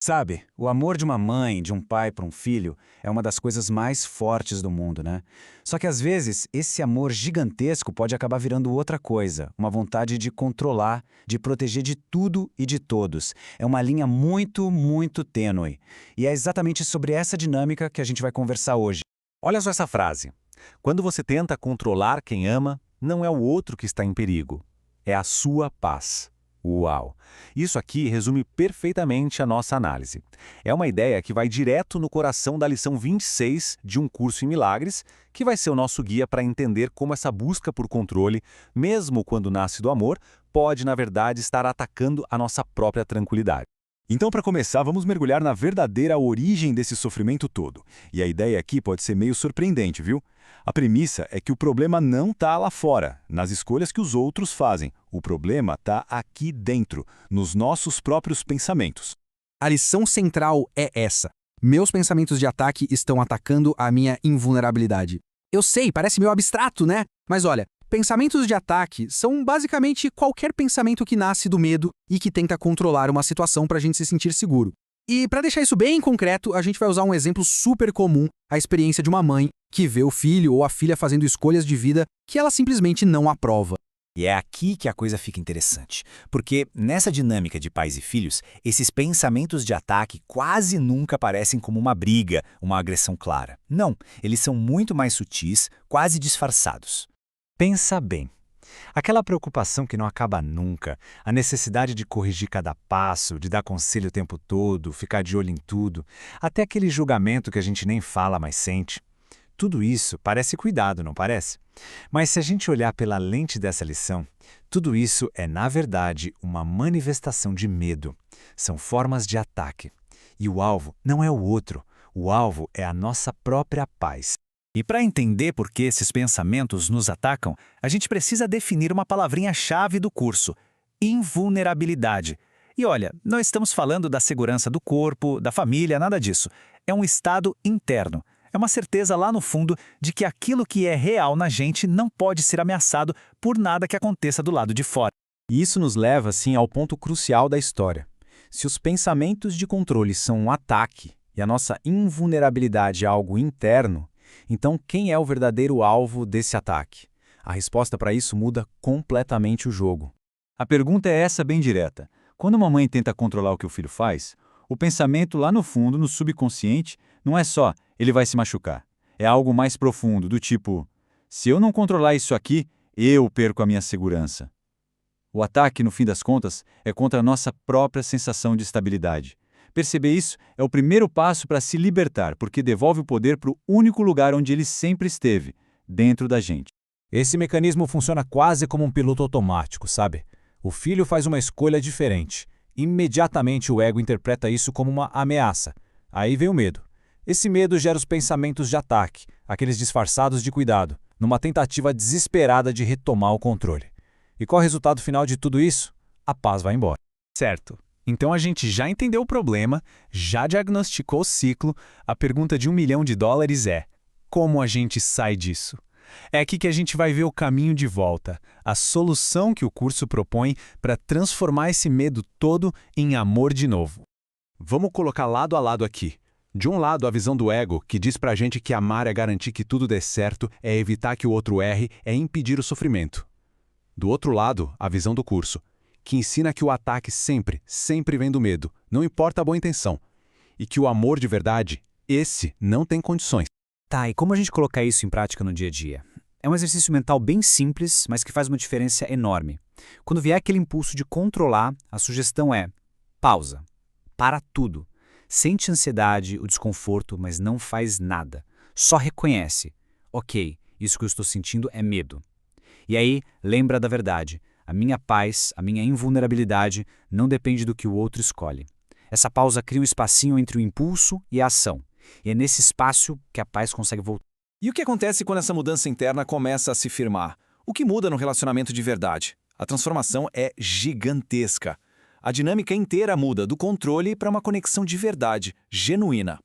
Sabe, o amor de uma mãe, de um pai para um filho, é uma das coisas mais fortes do mundo, né? Só que às vezes, esse amor gigantesco pode acabar virando outra coisa, uma vontade de controlar, de proteger de tudo e de todos. É uma linha muito, muito tênue. E é exatamente sobre essa dinâmica que a gente vai conversar hoje. Olha só essa frase. Quando você tenta controlar quem ama, não é o outro que está em perigo. É a sua paz. Uau! Isso aqui resume perfeitamente a nossa análise. É uma ideia que vai direto no coração da lição 26 de Um Curso em Milagres, que vai ser o nosso guia para entender como essa busca por controle, mesmo quando nasce do amor, pode, na verdade, estar atacando a nossa própria tranquilidade. Então, para começar, vamos mergulhar na verdadeira origem desse sofrimento todo. E a ideia aqui pode ser meio surpreendente, viu? A premissa é que o problema não está lá fora, nas escolhas que os outros fazem. O problema está aqui dentro, nos nossos próprios pensamentos. A lição central é essa. Meus pensamentos de ataque estão atacando a minha invulnerabilidade. Eu sei, parece meio abstrato, né? Mas olha, pensamentos de ataque são basicamente qualquer pensamento que nasce do medo e que tenta controlar uma situação para a gente se sentir seguro. E para deixar isso bem concreto, a gente vai usar um exemplo super comum, a experiência de uma mãe que vê o filho ou a filha fazendo escolhas de vida que ela simplesmente não aprova. E é aqui que a coisa fica interessante, porque nessa dinâmica de pais e filhos, esses pensamentos de ataque quase nunca aparecem como uma briga, uma agressão clara. Não, eles são muito mais sutis, quase disfarçados. Pensa bem. Aquela preocupação que não acaba nunca, a necessidade de corrigir cada passo, de dar conselho o tempo todo, ficar de olho em tudo, até aquele julgamento que a gente nem fala, mas sente. Tudo isso parece cuidado, não parece? Mas se a gente olhar pela lente dessa lição, tudo isso é, na verdade, uma manifestação de medo. São formas de ataque. E o alvo não é o outro. O alvo é a nossa própria paz. E para entender por que esses pensamentos nos atacam, a gente precisa definir uma palavrinha-chave do curso: invulnerabilidade. E olha, não estamos falando da segurança do corpo, da família, nada disso. É um estado interno. É uma certeza lá no fundo de que aquilo que é real na gente não pode ser ameaçado por nada que aconteça do lado de fora. E isso nos leva, sim, ao ponto crucial da história. Se os pensamentos de controle são um ataque e a nossa invulnerabilidade é algo interno, então quem é o verdadeiro alvo desse ataque? A resposta para isso muda completamente o jogo. A pergunta é essa bem direta. Quando uma mãe tenta controlar o que o filho faz, o pensamento lá no fundo, no subconsciente, não é só ele vai se machucar. É algo mais profundo, do tipo, se eu não controlar isso aqui, eu perco a minha segurança. O ataque, no fim das contas, é contra a nossa própria sensação de estabilidade. Perceber isso é o primeiro passo para se libertar, porque devolve o poder para o único lugar onde ele sempre esteve, dentro da gente. Esse mecanismo funciona quase como um piloto automático, sabe? O filho faz uma escolha diferente. Imediatamente o ego interpreta isso como uma ameaça. Aí vem o medo. Esse medo gera os pensamentos de ataque, aqueles disfarçados de cuidado, numa tentativa desesperada de retomar o controle. E qual é o resultado final de tudo isso? A paz vai embora. Certo. Então a gente já entendeu o problema, já diagnosticou o ciclo. A pergunta de $1 milhão é: como a gente sai disso? É aqui que a gente vai ver o caminho de volta, a solução que o curso propõe para transformar esse medo todo em amor de novo. Vamos colocar lado a lado aqui. De um lado, a visão do ego, que diz pra gente que amar é garantir que tudo dê certo, é evitar que o outro erre, é impedir o sofrimento. Do outro lado, a visão do curso, que ensina que o ataque sempre, sempre vem do medo, não importa a boa intenção. E que o amor de verdade, esse não tem condições. Tá, e como a gente colocar isso em prática no dia a dia? É um exercício mental bem simples, mas que faz uma diferença enorme. Quando vier aquele impulso de controlar, a sugestão é: pausa. Para tudo. Sente a ansiedade, o desconforto, mas não faz nada. Só reconhece. Ok, isso que eu estou sentindo é medo. E aí, lembra da verdade. A minha paz, a minha invulnerabilidade não depende do que o outro escolhe. Essa pausa cria um espacinho entre o impulso e a ação. E é nesse espaço que a paz consegue voltar. E o que acontece quando essa mudança interna começa a se firmar? O que muda no relacionamento de verdade? A transformação é gigantesca. A dinâmica inteira muda do controle para uma conexão de verdade, genuína.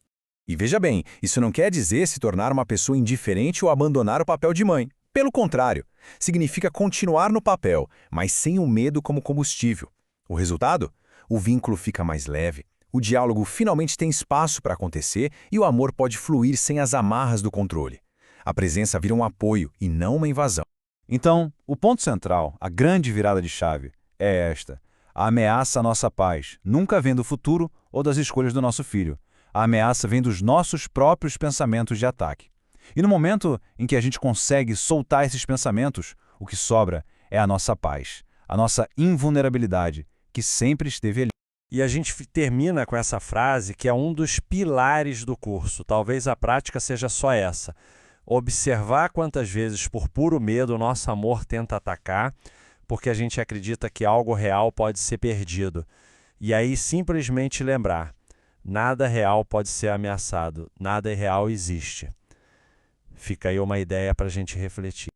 E veja bem, isso não quer dizer se tornar uma pessoa indiferente ou abandonar o papel de mãe. Pelo contrário, significa continuar no papel, mas sem o medo como combustível. O resultado? O vínculo fica mais leve, O diálogo finalmente tem espaço para acontecer e o amor pode fluir sem as amarras do controle. A presença vira um apoio e não uma invasão. Então, o ponto central, a grande virada de chave, é esta. A ameaça à nossa paz nunca vem do futuro ou das escolhas do nosso filho. A ameaça vem dos nossos próprios pensamentos de ataque. E no momento em que a gente consegue soltar esses pensamentos, o que sobra é a nossa paz, a nossa invulnerabilidade, que sempre esteve ali. E a gente termina com essa frase que é um dos pilares do curso. Talvez a prática seja só essa. Observar quantas vezes, por puro medo, o nosso amor tenta atacar, porque a gente acredita que algo real pode ser perdido. E aí simplesmente lembrar, nada real pode ser ameaçado, nada real existe. Fica aí uma ideia para a gente refletir.